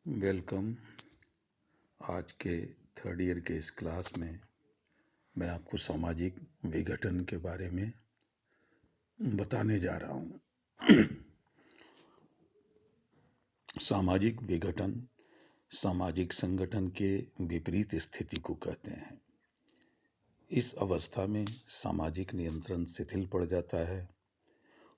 Welcome. आज के third year के इस क्लास में मैं आपको सामाजिक विघटन के बारे में बताने जा रहा हूँ। सामाजिक विघटन सामाजिक संगठन के विपरीत स्थिति को कहते हैं। इस अवस्था में सामाजिक नियंत्रण शिथिल पड़ जाता है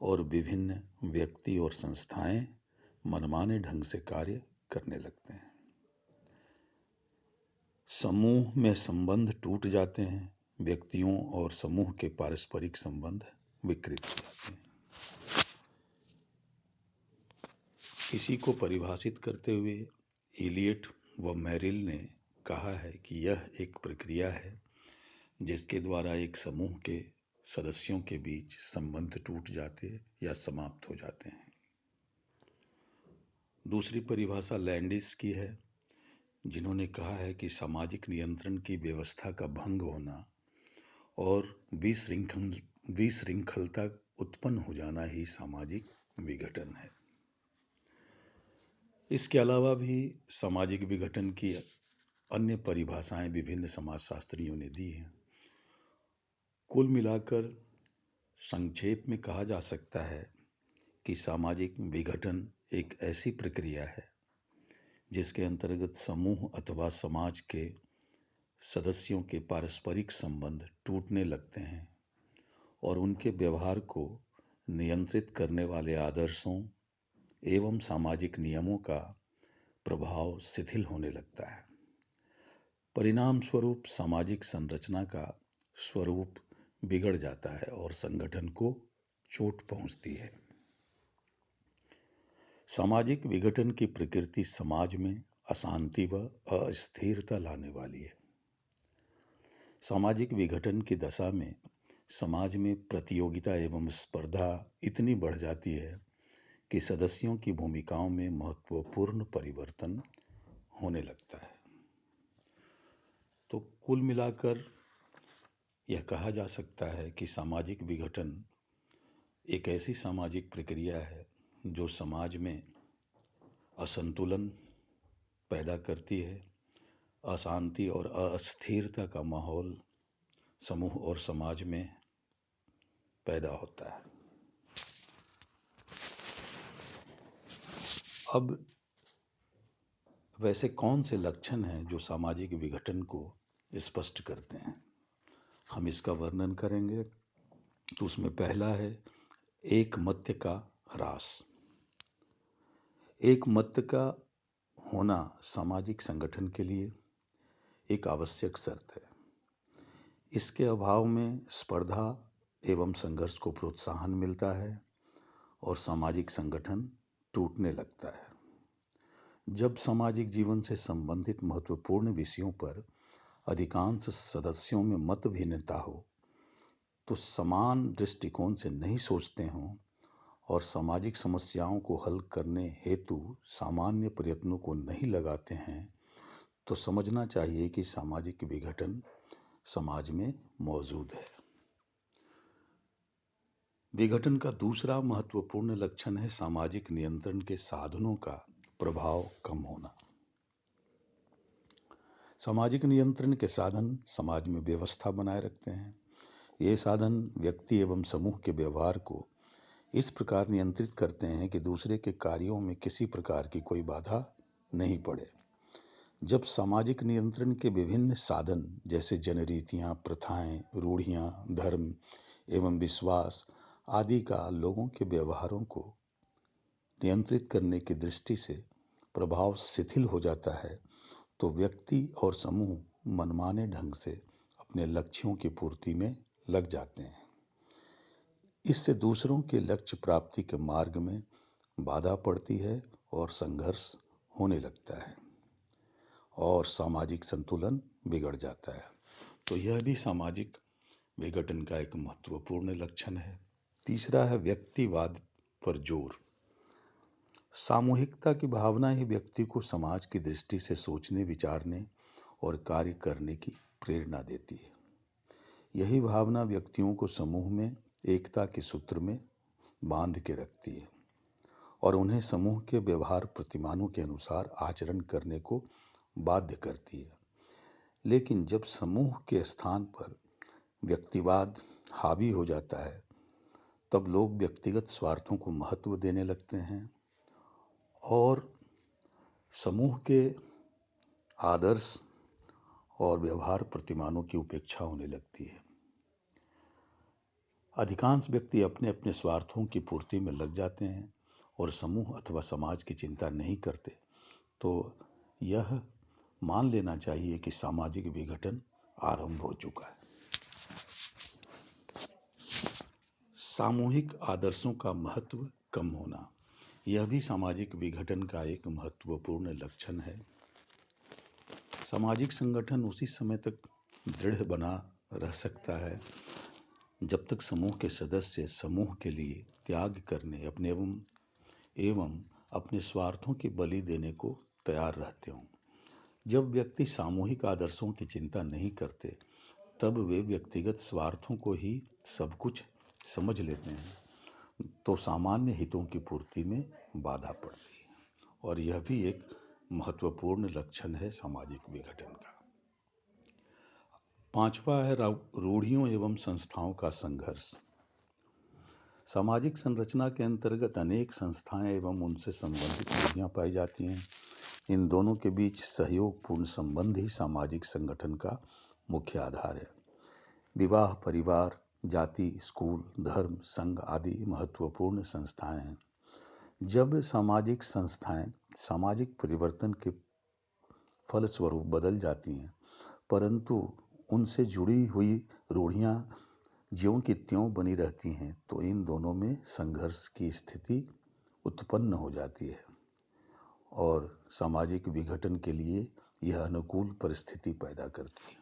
और विभिन्न व्यक्ति और संस्थाएं मनमाने ढंग से कार्य करने लगते हैं। समूह में संबंध टूट जाते हैं, व्यक्तियों और समूह के पारस्परिक संबंध विकृत हो जाते हैं। इसी को परिभाषित करते हुए इलियट व मेरिल ने कहा है कि यह एक प्रक्रिया है जिसके द्वारा एक समूह के सदस्यों के बीच संबंध टूट जाते या समाप्त हो जाते हैं। दूसरी परिभाषा लैंडिस की है, जिन्होंने कहा है कि सामाजिक नियंत्रण की व्यवस्था का भंग होना और विशृंखलता उत्पन्न हो जाना ही सामाजिक विघटन है। इसके अलावा भी सामाजिक विघटन की अन्य परिभाषाएं विभिन्न समाजशास्त्रियों ने दी हैं। कुल मिलाकर संक्षेप में कहा जा सकता है कि सामाजिक विघटन एक ऐसी प्रक्रिया है जिसके अंतर्गत समूह अथवा समाज के सदस्यों के पारस्परिक संबंध टूटने लगते हैं और उनके व्यवहार को नियंत्रित करने वाले आदर्शों एवं सामाजिक नियमों का प्रभाव शिथिल होने लगता है। परिणाम स्वरूप सामाजिक संरचना का स्वरूप बिगड़ जाता है और संगठन को चोट पहुंचती है। सामाजिक विघटन की प्रकृति समाज में अशांति व अस्थिरता लाने वाली है। सामाजिक विघटन की दशा में समाज में प्रतियोगिता एवं स्पर्धा इतनी बढ़ जाती है कि सदस्यों की भूमिकाओं में महत्वपूर्ण परिवर्तन होने लगता है। तो कुल मिलाकर यह कहा जा सकता है कि सामाजिक विघटन एक ऐसी सामाजिक प्रक्रिया है जो समाज में असंतुलन पैदा करती है, अशांति और अस्थिरता का माहौल समूह और समाज में पैदा होता है। अब वैसे कौन से लक्षण हैं जो सामाजिक विघटन को स्पष्ट करते हैं, हम इसका वर्णन करेंगे। तो उसमें पहला है एकमत्य का ह्रास। एकमत्य का होना सामाजिक संगठन के लिए एक आवश्यक शर्त है। इसके अभाव में स्पर्धा एवं संघर्ष को प्रोत्साहन मिलता है और सामाजिक संगठन टूटने लगता है। जब सामाजिक जीवन से संबंधित महत्वपूर्ण विषयों पर अधिकांश सदस्यों में मतभिन्नता हो, तो समान दृष्टिकोण से नहीं सोचते हों और सामाजिक समस्याओं को हल करने हेतु सामान्य प्रयत्नों को नहीं लगाते हैं, तो समझना चाहिए कि सामाजिक विघटन समाज में मौजूद है। विघटन का दूसरा महत्वपूर्ण लक्षण है सामाजिक नियंत्रण के साधनों का प्रभाव कम होना। सामाजिक नियंत्रण के साधन समाज में व्यवस्था बनाए रखते हैं। ये साधन व्यक्ति एवं समूह के व्यवहार को इस प्रकार नियंत्रित करते हैं कि दूसरे के कार्यों में किसी प्रकार की कोई बाधा नहीं पड़े। जब सामाजिक नियंत्रण के विभिन्न साधन जैसे जनरीतियाँ, प्रथाएं, रूढ़ियाँ, धर्म एवं विश्वास आदि का लोगों के व्यवहारों को नियंत्रित करने की दृष्टि से प्रभाव शिथिल हो जाता है, तो व्यक्ति और समूह मनमाने ढंग से अपने लक्ष्यों की पूर्ति में लग जाते हैं। इससे दूसरों के लक्ष्य प्राप्ति के मार्ग में बाधा पड़ती है और संघर्ष होने लगता है और सामाजिक संतुलन बिगड़ जाता है। तो यह भी सामाजिक विघटन का एक महत्वपूर्ण लक्षण है। तीसरा है व्यक्तिवाद पर जोर। सामूहिकता की भावना ही व्यक्ति को समाज की दृष्टि से सोचने, विचारने और कार्य करने की प्रेरणा देती है। यही भावना व्यक्तियों को समूह में एकता के सूत्र में बांध के रखती है और उन्हें समूह के व्यवहार प्रतिमानों के अनुसार आचरण करने को बाध्य करती है। लेकिन जब समूह के स्थान पर व्यक्तिवाद हावी हो जाता है, तब लोग व्यक्तिगत स्वार्थों को महत्व देने लगते हैं और समूह के आदर्श और व्यवहार प्रतिमानों की उपेक्षा होने लगती है। अधिकांश व्यक्ति अपने अपने स्वार्थों की पूर्ति में लग जाते हैं और समूह अथवा समाज की चिंता नहीं करते, तो यह मान लेना चाहिए कि सामाजिक विघटन आरंभ हो चुका है। सामूहिक आदर्शों का महत्व कम होना, यह भी सामाजिक विघटन का एक महत्वपूर्ण लक्षण है। सामाजिक संगठन उसी समय तक दृढ़ बना रह सकता है जब तक समूह के सदस्य समूह के लिए त्याग करने एवं अपने स्वार्थों की बलि देने को तैयार रहते हों। जब व्यक्ति सामूहिक आदर्शों की चिंता नहीं करते, तब वे व्यक्तिगत स्वार्थों को ही सब कुछ समझ लेते हैं, तो सामान्य हितों की पूर्ति में बाधा पड़ती है, और यह भी एक महत्वपूर्ण लक्षण है सामाजिक विघटन का। पांचवा है रूढ़ियों एवं संस्थाओं का संघर्ष। सामाजिक संरचना के अंतर्गत अनेक संस्थाएं एवं उनसे संबंधित रूढ़ियां पाई जाती हैं। इन दोनों के बीच सहयोगपूर्ण संबंध ही सामाजिक संगठन का मुख्य आधार है। विवाह, परिवार, जाति, स्कूल, धर्म, संघ आदि महत्वपूर्ण संस्थाएं हैं। जब सामाजिक संस्थाएं सामाजिक परिवर्तन के फलस्वरूप बदल जाती हैं, परंतु उनसे जुड़ी हुई रूढ़ियां ज्यों की त्यों बनी रहती हैं, तो इन दोनों में संघर्ष की स्थिति उत्पन्न हो जाती है और सामाजिक विघटन के लिए यह अनुकूल परिस्थिति पैदा करती है।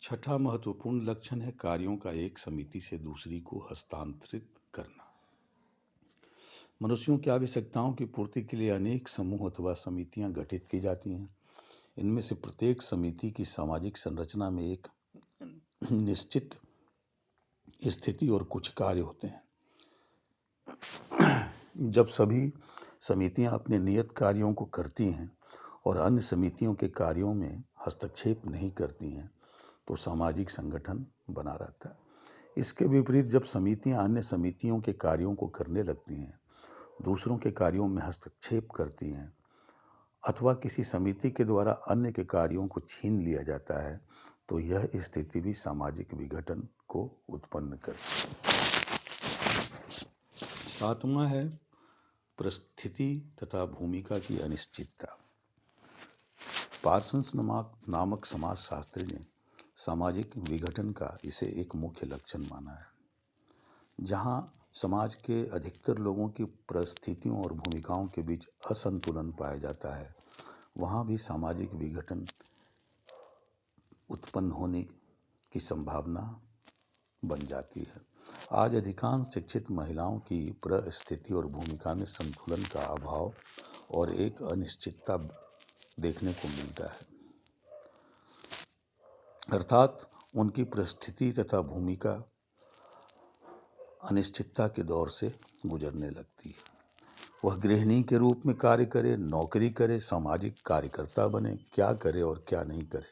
छठा महत्वपूर्ण लक्षण है कार्यों का एक समिति से दूसरी को हस्तांतरित करना। मनुष्यों की आवश्यकताओं की पूर्ति के लिए अनेक समूह अथवा समितियां गठित की जाती हैं। इनमें से प्रत्येक समिति की सामाजिक संरचना में एक निश्चित स्थिति और कुछ कार्य होते हैं। जब सभी समितियां अपने नियत कार्यों को करती हैं और अन्य समितियों के कार्यों में हस्तक्षेप नहीं करती हैं, तो सामाजिक संगठन बना रहता है। इसके विपरीत जब समितियां अन्य समितियों के कार्यों को करने लगती हैं, दूसरों के कार्यों में हस्तक्षेप करती हैं अथवा किसी समिति के द्वारा अन्य के कार्यों को छीन लिया जाता है, तो यह स्थिति भी सामाजिक विघटन को उत्पन्न करती है। सातवां है परिस्थिति तथा भूमिका की अनिश्चितता। पार्सन्स नामक समाजशास्त्री ने सामाजिक विघटन का इसे एक मुख्य लक्षण माना है। जहां समाज के अधिकतर लोगों की परिस्थितियों और भूमिकाओं के बीच असंतुलन पाया जाता है, वहां भी सामाजिक विघटन उत्पन्न होने की संभावना बन जाती है। आज अधिकांश शिक्षित महिलाओं की परिस्थिति और भूमिका में संतुलन का अभाव और एक अनिश्चितता देखने को मिलता है, अर्थात उनकी परिस्थिति तथा भूमिका अनिश्चितता के दौर से गुजरने लगती है। वह गृहिणी के रूप में कार्य करे, नौकरी करे, सामाजिक कार्यकर्ता बने, क्या करे और क्या नहीं करे,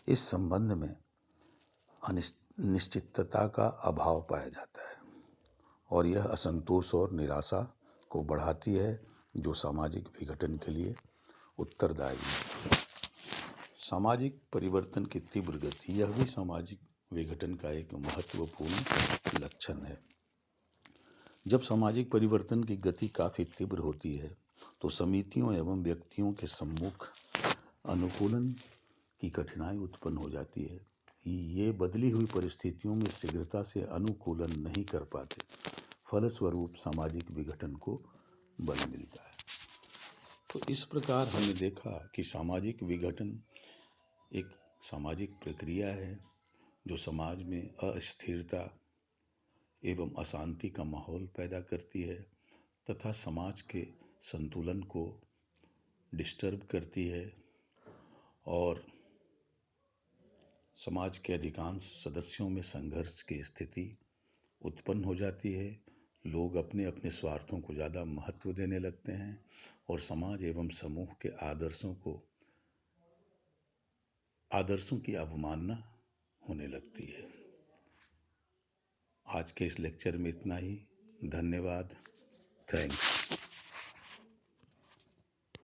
इस संबंध में अनिश्चितता का अभाव पाया जाता है और यह असंतोष और निराशा को बढ़ाती है, जो सामाजिक विघटन के लिए उत्तरदायी है। सामाजिक परिवर्तन की तीव्र गति, यह भी सामाजिक विघटन का एक महत्वपूर्ण लक्षण है। जब सामाजिक परिवर्तन की गति काफी तीव्र होती है, तो समितियों एवं व्यक्तियों के सम्मुख अनुकूलन की कठिनाई उत्पन्न हो जाती है। ये बदली हुई परिस्थितियों में शीघ्रता से अनुकूलन नहीं कर पाते, फलस्वरूप सामाजिक विघटन को बल मिलता है। तो इस प्रकार हमने देखा कि सामाजिक विघटन एक सामाजिक प्रक्रिया है जो समाज में अस्थिरता एवं अशांति का माहौल पैदा करती है तथा समाज के संतुलन को डिस्टर्ब करती है और समाज के अधिकांश सदस्यों में संघर्ष की स्थिति उत्पन्न हो जाती है, लोग अपने अपने स्वार्थों को ज़्यादा महत्व देने लगते हैं और समाज एवं समूह के आदर्शों की अवमानना होने लगती है। आज के इस लेक्चर में इतना ही। धन्यवाद। थैंक्स।